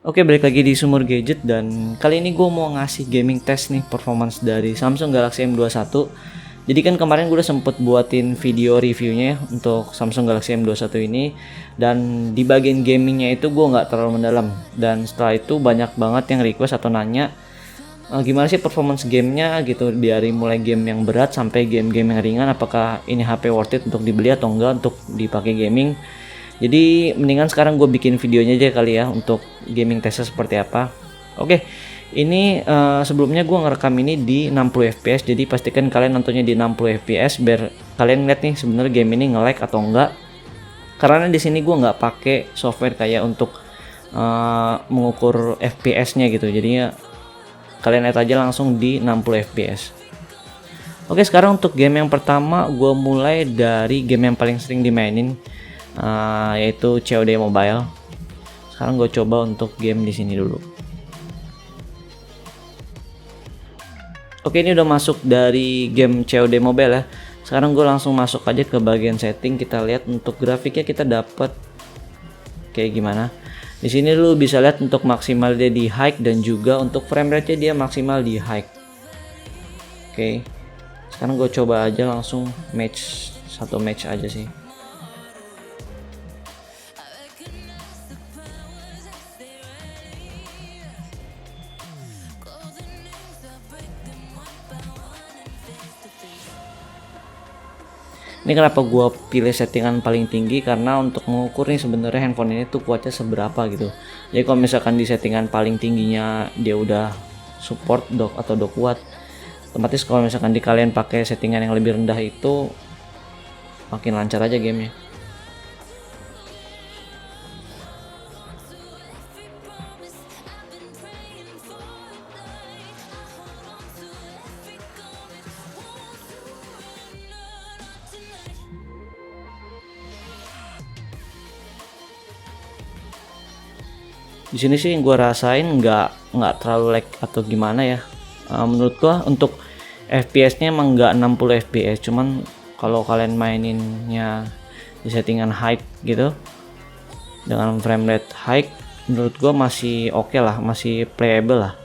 Oke, balik lagi di Sumur Gadget dan kali ini gue mau ngasih gaming test nih performance dari Samsung Galaxy M21. Jadi kan kemarin gue udah sempet buatin video reviewnya ya untuk Samsung Galaxy M21 ini, dan di bagian gamingnya itu gue nggak terlalu mendalam, dan setelah itu banyak banget yang request atau nanya gimana sih performance gamenya gitu, dari mulai game yang berat sampai game-game yang ringan, apakah ini HP worth it untuk dibeli atau enggak untuk dipakai gaming. Jadi mendingan sekarang gue bikin videonya aja kali ya untuk gaming testnya seperti apa. Oke, ini sebelumnya gue ngerekam ini di 60 fps, jadi pastikan kalian nontonnya di 60 fps biar kalian lihat nih sebenarnya game ini nge-lag atau enggak. Karena di sini gue nggak pakai software kayak untuk mengukur fps-nya gitu, jadinya kalian lihat aja langsung di 60 fps. Oke, sekarang untuk game yang pertama gue mulai dari game yang paling sering dimainin, yaitu COD Mobile. Sekarang gue coba untuk game di sini dulu. Oke, ini udah masuk dari game COD Mobile ya. Sekarang gue langsung masuk aja ke bagian setting. Kita lihat untuk grafiknya kita dapat kayak gimana. Di sini lu bisa lihat untuk maksimal dia di high dan juga untuk frame rate-nya dia maksimal di high. Oke. Sekarang gue coba aja langsung satu match aja sih. Ini kenapa gua pilih settingan paling tinggi, karena untuk mengukur nih sebenarnya handphone ini tuh kuatnya seberapa gitu. Jadi kalau misalkan di settingan paling tingginya dia udah support dock atau dock kuat, otomatis kalau misalkan di kalian pakai settingan yang lebih rendah itu makin lancar aja gamenya. Di sini sih gue rasain nggak terlalu lag atau gimana ya. Menurut gua untuk FPS-nya emang nggak 60 fps, cuman kalau kalian maininnya di settingan high gitu dengan frame rate high, menurut gua masih oke lah, masih playable lah.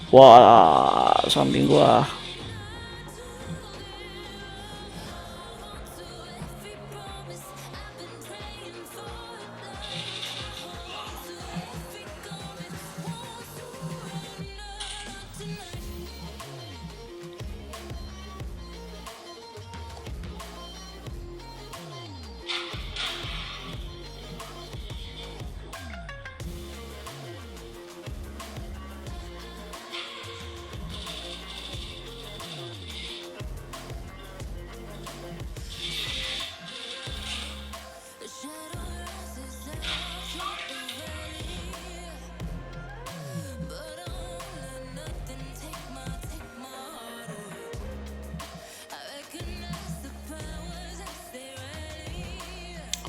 Wah, samping gua.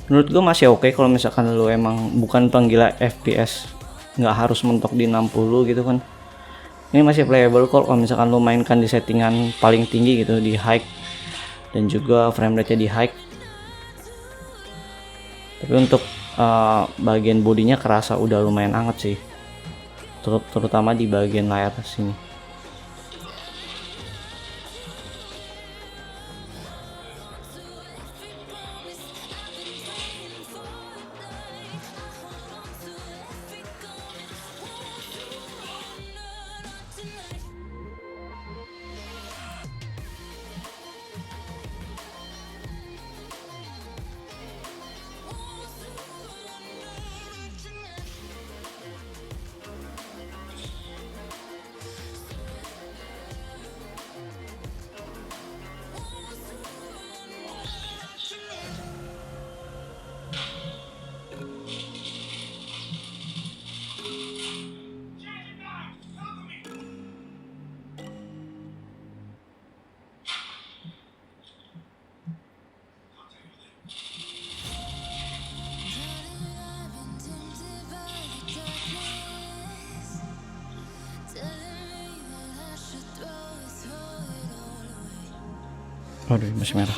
Menurut gue masih oke kalau misalkan lu emang bukan penggila FPS, nggak harus mentok di 60 gitu kan. Ini masih playable kalau misalkan lu mainkan di settingan paling tinggi gitu, di high dan juga frame rate-nya di high. Tapi untuk bagian bodinya kerasa udah lumayan anget sih, terutama di bagian layar sini. Waduh, masih merah.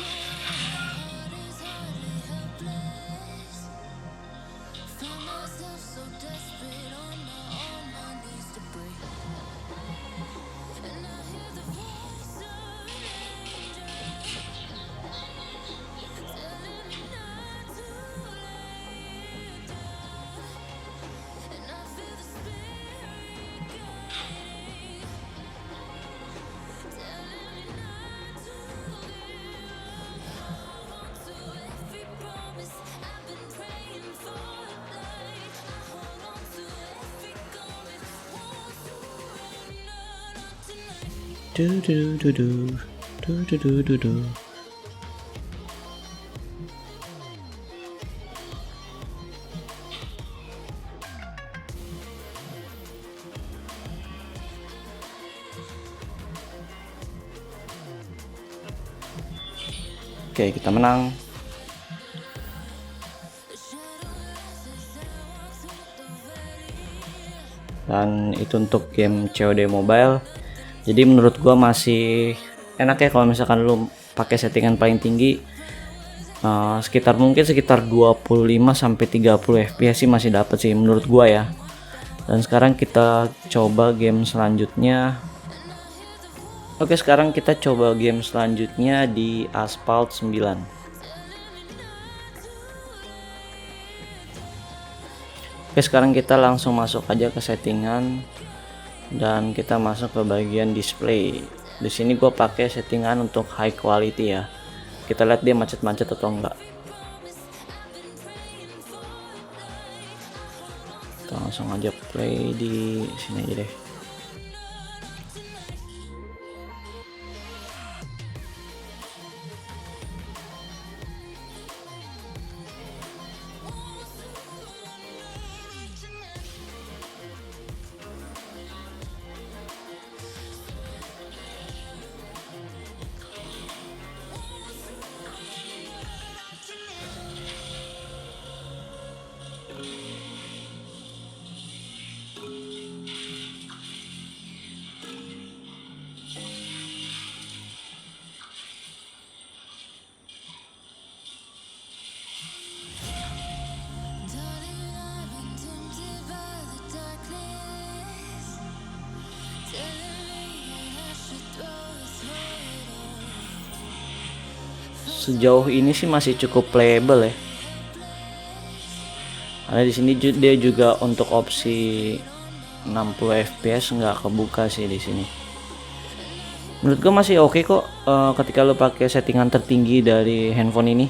Oke, kita menang. Dan itu untuk game COD Mobile. Jadi menurut gua masih enak ya kalau misalkan lu pakai settingan paling tinggi. Sekitar 25 sampai 30 fps sih masih dapat sih menurut gua ya. Dan sekarang kita coba game selanjutnya. Oke, sekarang kita coba game selanjutnya di Asphalt 9. Oke, sekarang kita langsung masuk aja ke settingan dan kita masuk ke bagian display. Di sini gue pakai settingan untuk high quality ya. Kita lihat dia macet-macet atau enggak. Kita langsung aja play di sini aja deh. Sejauh ini sih masih cukup playable ya. Karena di sini dia juga untuk opsi 60 fps nggak kebuka sih di sini. Menurut gue masih oke kok ketika lo pakai settingan tertinggi dari handphone ini.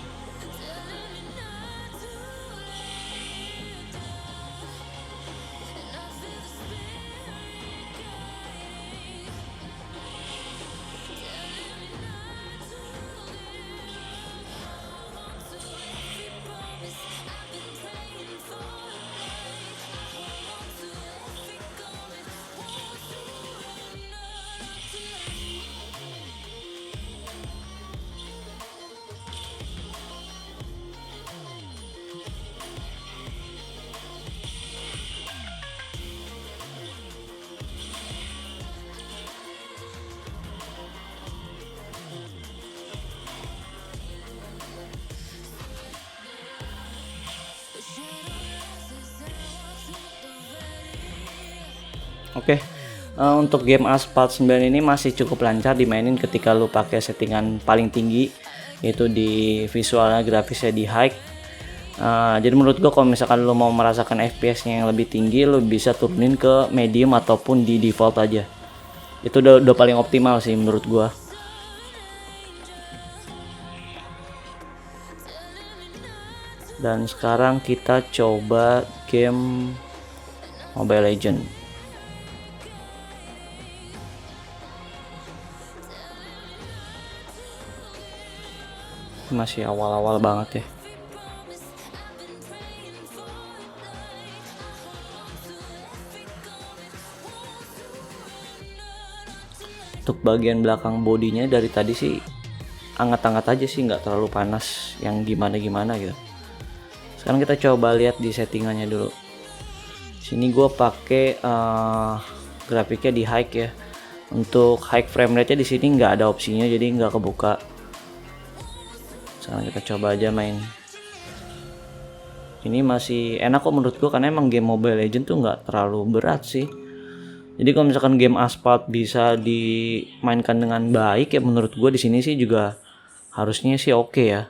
Oke, untuk game Asphalt 9 ini masih cukup lancar dimainin ketika lu pakai settingan paling tinggi, yaitu di visualnya, grafisnya di high. Jadi menurut gua kalau misalkan lu mau merasakan FPS-nya yang lebih tinggi, lu bisa turunin ke medium ataupun di default aja. Itu udah paling optimal sih menurut gua. Dan sekarang kita coba game Mobile Legends. Masih awal-awal banget ya. Untuk bagian belakang bodinya dari tadi sih hangat-hangat aja sih, nggak terlalu panas yang gimana-gimana gitu. Sekarang kita coba lihat di settingannya dulu. Sini gue pakai grafiknya di high ya. Untuk high frame rate-nya di sini nggak ada opsinya, jadi nggak kebuka. Sekarang kita coba aja main. Ini masih enak kok menurut gua, karena emang game Mobile Legends tuh nggak terlalu berat sih. Jadi kalau misalkan game Asphalt bisa dimainkan dengan baik ya, menurut gua di sini sih juga harusnya sih oke ya.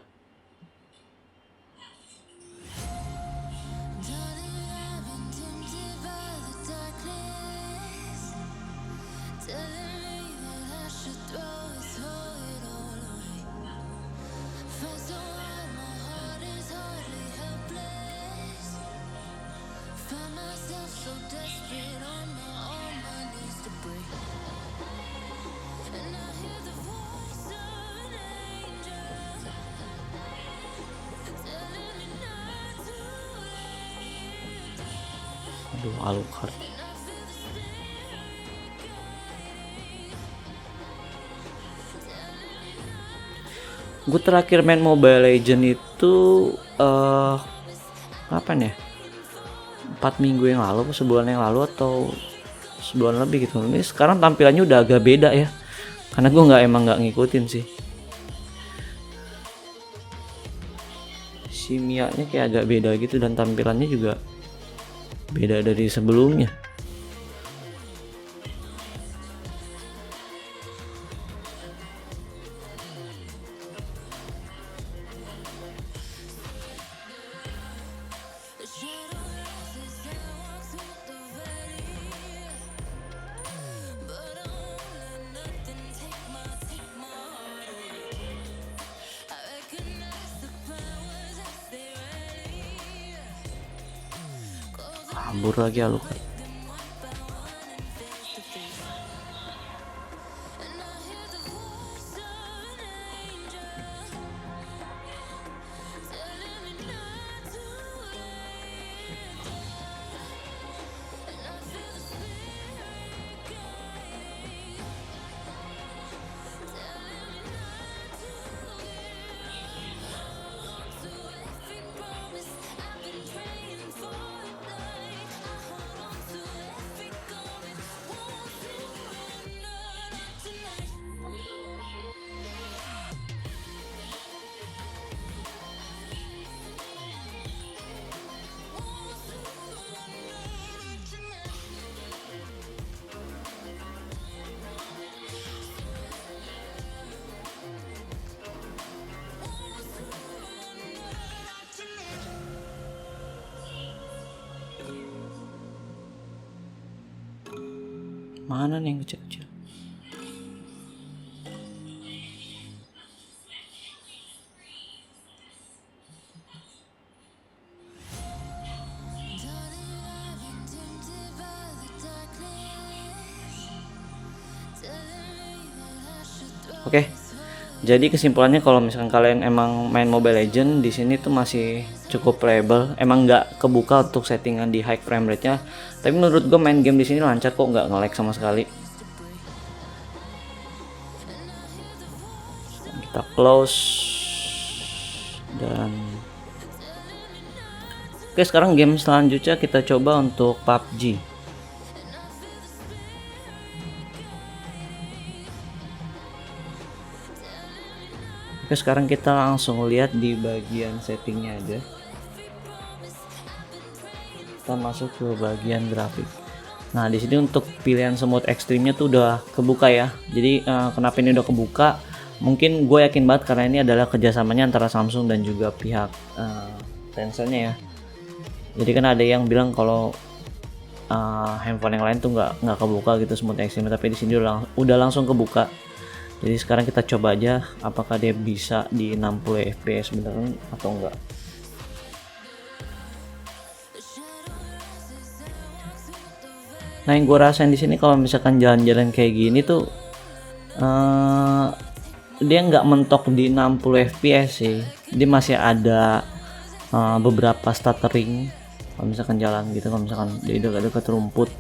Aduh, Alucard. Gue terakhir main Mobile Legend itu kapan ya? 4 minggu yang lalu, sebulan yang lalu, atau sebulan lebih gitu. Ini sekarang tampilannya udah agak beda ya, karena gue nggak ngikutin sih. Si Mia-nya kayak agak beda gitu, dan tampilannya juga beda dari sebelumnya. Kabur lagi Alucard. Mana nih yang kecil-kecil? Oke. Jadi kesimpulannya, kalau misalkan kalian emang main Mobile Legend di sini tuh masih cukup playable. Emang nggak kebuka untuk settingan di high frame rate-nya. Tapi menurut gue main game di sini lancar kok, nggak nge-lag sama sekali. Kita close dan oke, sekarang game selanjutnya kita coba untuk PUBG. Oke, sekarang kita langsung lihat di bagian settingnya aja. Kita masuk ke bagian grafik. Nah, di sini untuk pilihan smooth ekstrimnya tuh udah kebuka ya. Jadi kenapa ini udah kebuka? Mungkin gue yakin banget karena ini adalah kerjasamanya antara Samsung dan juga pihak Tencent-nya ya. Jadi kan ada yang bilang kalau handphone yang lain tuh nggak kebuka gitu smooth ekstrimnya, tapi di sini udah langsung kebuka. Jadi sekarang kita coba aja apakah dia bisa di 60 fps beneran atau enggak. Nah, yang gue rasain di sini kalau misalkan jalan-jalan kayak gini tuh dia nggak mentok di 60 fps sih. Dia masih ada beberapa stuttering kalau misalkan jalan gitu, kalau misalkan dia dekat rumput.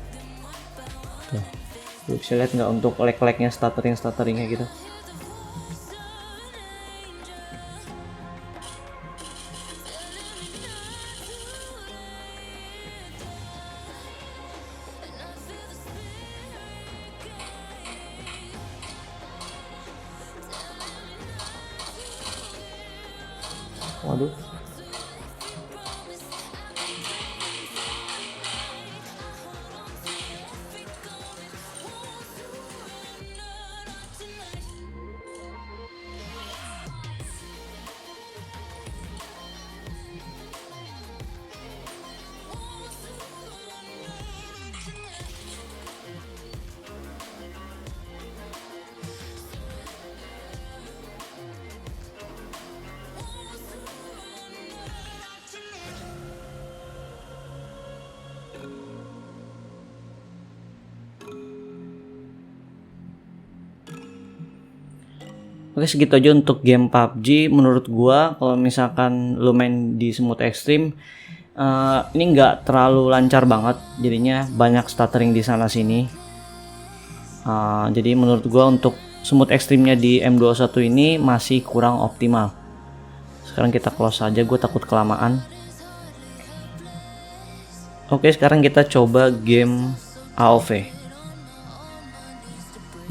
Tuh. Lu bisa lihat nggak untuk lag-lagnya, stutteringnya gitu. Waduh. Oke, segitu aja untuk game PUBG. Menurut gua kalau misalkan lu main di smooth extreme, ini nggak terlalu lancar banget, jadinya banyak stuttering di sana sini. Jadi menurut gua untuk smooth extreme-nya di M21 ini masih kurang optimal. Sekarang kita close aja, gue takut kelamaan. Oke, sekarang kita coba game AoV.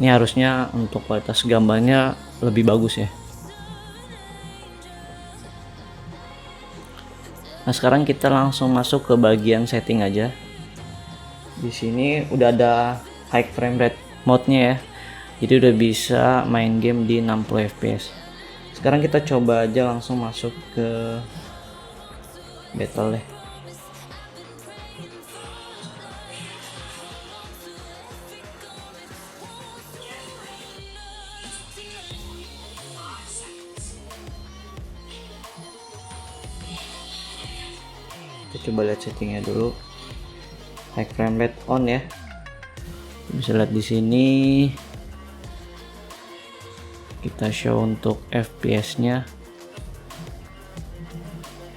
Ini harusnya untuk kualitas gambarnya lebih bagus ya. Nah, sekarang kita langsung masuk ke bagian setting aja. Di sini udah ada high frame rate mode-nya ya. Jadi udah bisa main game di 60 fps. Sekarang kita coba aja langsung masuk ke battle deh. Kita coba lihat settingnya dulu. High frame rate on ya. Bisa lihat di sini. Kita show untuk FPS-nya.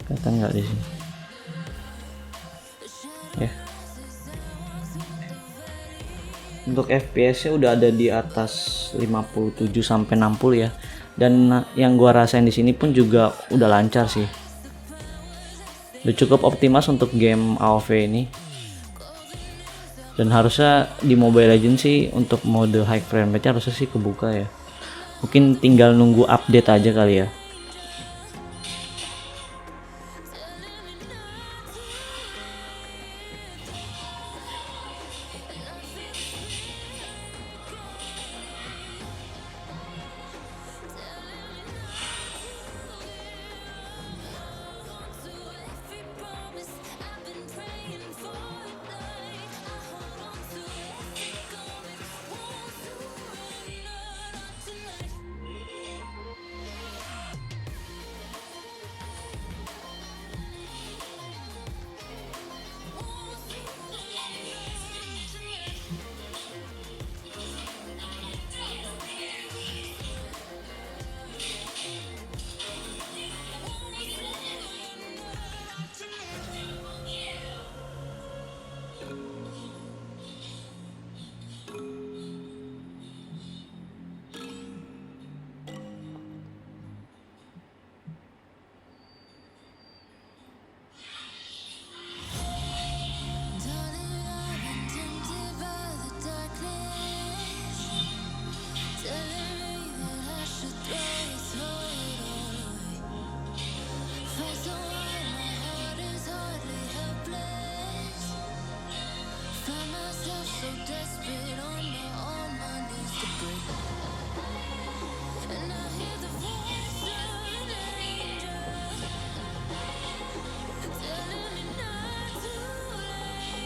Kelihatan nggak di sini? Ya. Untuk FPS-nya udah ada di atas 57 sampai 60 ya. Dan yang gua rasain di sini pun juga udah lancar sih. Udah cukup optimal untuk game AoV ini. Dan harusnya di Mobile Legends sih untuk mode high frame rate harusnya sih kebuka ya. Mungkin tinggal nunggu update aja kali ya.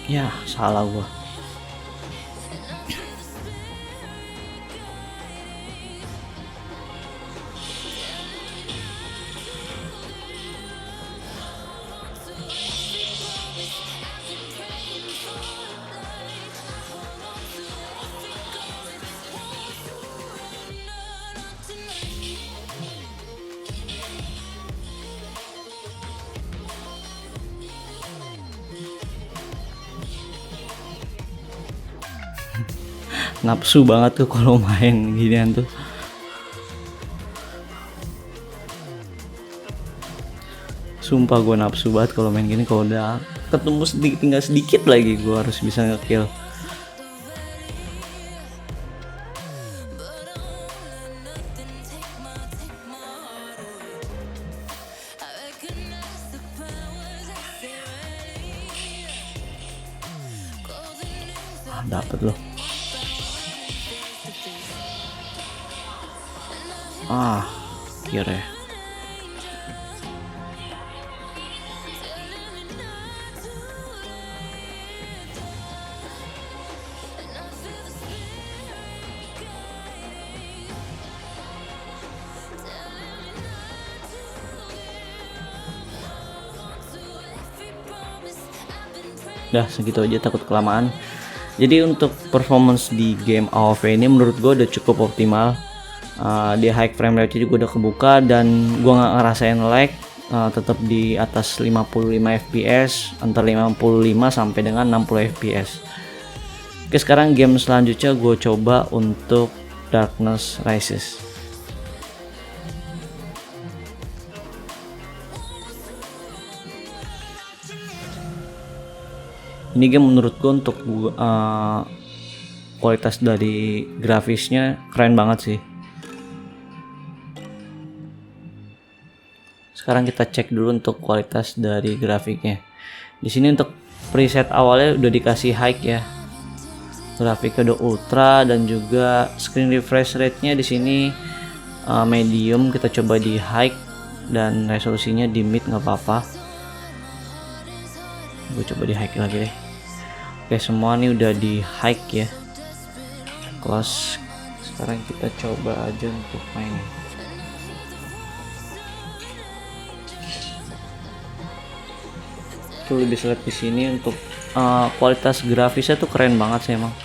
Ya, salah gua. Nafsu banget tuh kalau main ginian tuh. Sumpah gue nafsu banget kalau main gini. Kalau udah ketemu sedikit, tinggal sedikit lagi gue harus bisa nge-kill. dapet loh. Kira. Udah segitu aja, takut kelamaan. Jadi untuk performance di game AoV ini menurut gue udah cukup optimal. Di high frame rate juga udah kebuka dan gue nggak ngerasain lag. Tetap di atas 55 fps, antara 55 sampai dengan 60 fps. Oke, sekarang game selanjutnya gue coba untuk Darkness Rises. Ini game menurut gue untuk kualitas dari grafisnya keren banget sih. Sekarang kita cek dulu untuk kualitas dari grafiknya. Di sini untuk preset awalnya udah dikasih high ya. Grafiknya udah ultra dan juga screen refresh rate-nya di sini medium. Kita coba di high dan resolusinya di mid nggak apa-apa. Gue coba di high lagi deh. Oke, semua nih udah di high ya. Close. Sekarang kita coba aja untuk main. Tuh bisa lihat di sini untuk kualitas grafisnya tuh keren banget sih emang.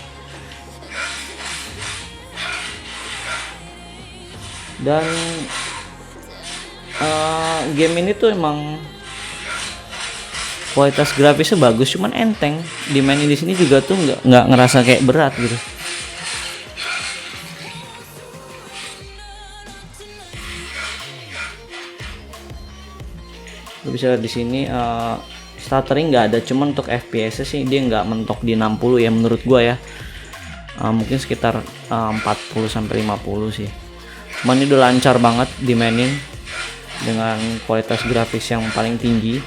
Dan game ini tuh emang kualitas grafisnya bagus, cuman enteng. Dimainin di sini juga tuh nggak ngerasa kayak berat gitu. Lo bisa lihat di sini stuttering nggak ada, cuman untuk FPS sih dia nggak mentok di 60 ya menurut gua ya. Mungkin sekitar 40 sampai 50 sih. Cuman ini udah lancar banget dimainin dengan kualitas grafis yang paling tinggi.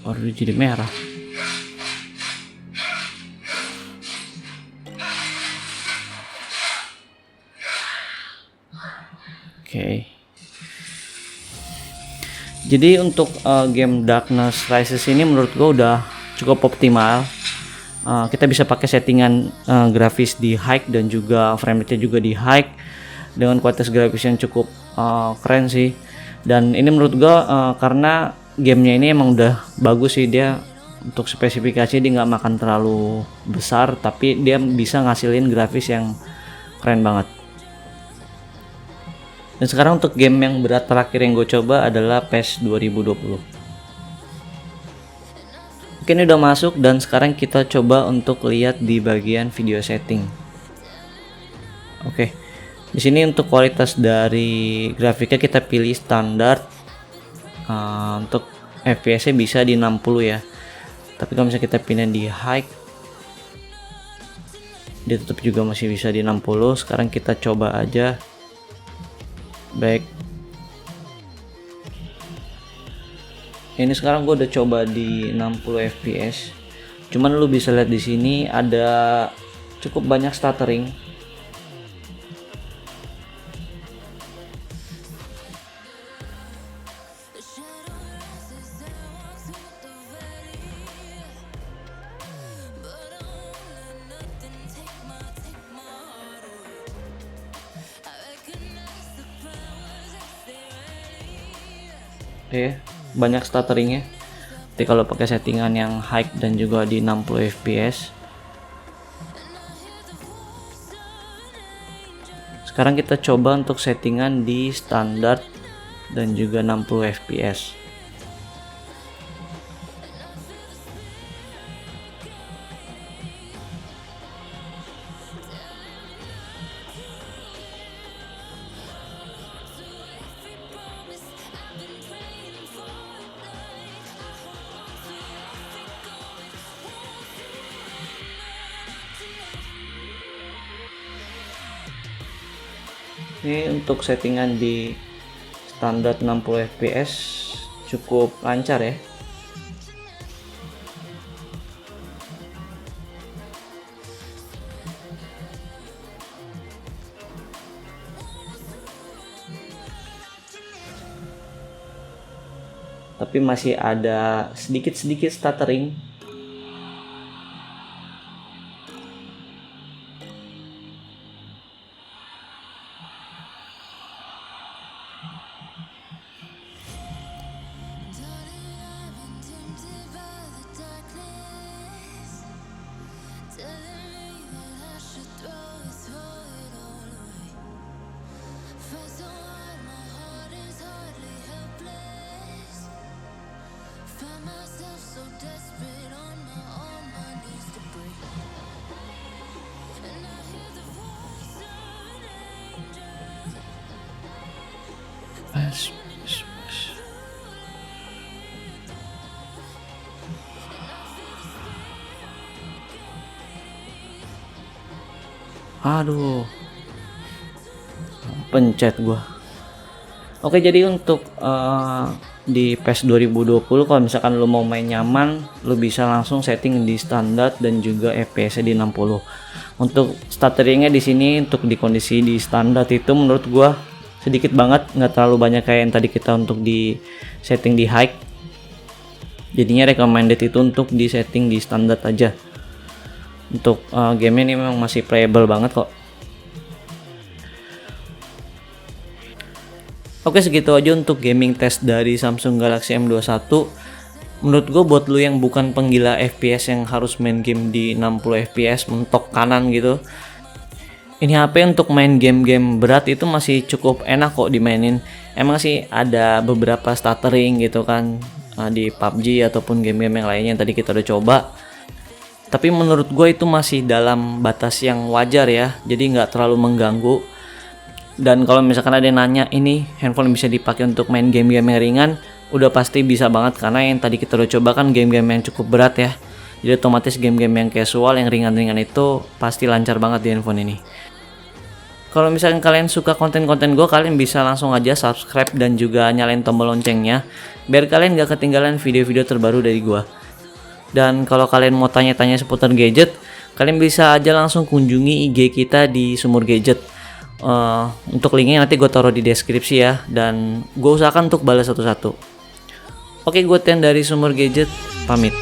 Baru jadi merah. Oke. Jadi untuk game Darkness Rises ini menurut gue udah cukup optimal. Kita bisa pakai settingan grafis di high dan juga frame rate-nya juga di high dengan kualitas grafis yang cukup keren sih. Dan ini menurut gue karena gamenya ini emang udah bagus sih, dia untuk spesifikasi dia nggak makan terlalu besar tapi dia bisa ngasilin grafis yang keren banget. Dan sekarang untuk game yang berat terakhir yang gue coba adalah PES 2020. Oke, ini udah masuk dan sekarang kita coba untuk lihat di bagian video setting. Oke, di sini untuk kualitas dari grafiknya kita pilih standar. Untuk FPS-nya bisa di 60 ya. Tapi kalau misalnya kita pindah di high, dia tetap juga masih bisa di 60. Sekarang kita coba aja back. Ini sekarang gue udah coba di 60 fps. Cuman lu bisa lihat di sini ada cukup banyak stuttering. Banyak stutteringnya. Tapi kalau pakai settingan yang high dan juga di 60 fps. Sekarang kita coba untuk settingan di standar dan juga 60 fps. Ini untuk settingan di standar 60 fps cukup lancar ya. Tapi masih ada sedikit-sedikit stuttering. Aduh, pencet gua. Oke, jadi untuk di PES 2020 kalau misalkan lu mau main nyaman, lu bisa langsung setting di standar dan juga FPS di 60. Untuk stutteringnya di sini untuk di kondisi di standar itu menurut gua sedikit banget, nggak terlalu banyak kayak yang tadi kita untuk di setting di high. Jadinya recommended itu untuk di setting di standar aja. Untuk game ini memang masih playable banget kok. Oke, segitu aja untuk gaming test dari Samsung Galaxy M21. Menurut gue buat lu yang bukan penggila FPS yang harus main game di 60 FPS mentok kanan gitu, ini HP untuk main game-game berat itu masih cukup enak kok dimainin. Emang sih ada beberapa stuttering gitu kan di PUBG ataupun game-game yang lainnya yang tadi kita udah coba. Tapi menurut gue itu masih dalam batas yang wajar ya, jadi nggak terlalu mengganggu. Dan kalau misalkan ada yang nanya ini handphone bisa dipakai untuk main game-game yang ringan, udah pasti bisa banget karena yang tadi kita udah coba kan game-game yang cukup berat ya. Jadi otomatis game-game yang casual yang ringan-ringan itu pasti lancar banget di handphone ini. Kalau misalkan kalian suka konten-konten gue, kalian bisa langsung aja subscribe dan juga nyalain tombol loncengnya biar kalian gak ketinggalan video-video terbaru dari gue. Dan kalau kalian mau tanya-tanya seputar gadget, kalian bisa aja langsung kunjungi IG kita di Sumur Gadget. Untuk linknya nanti gue taruh di deskripsi ya, dan gue usahakan untuk balas satu-satu. Oke, gue Ten dari Sumur Gadget, pamit.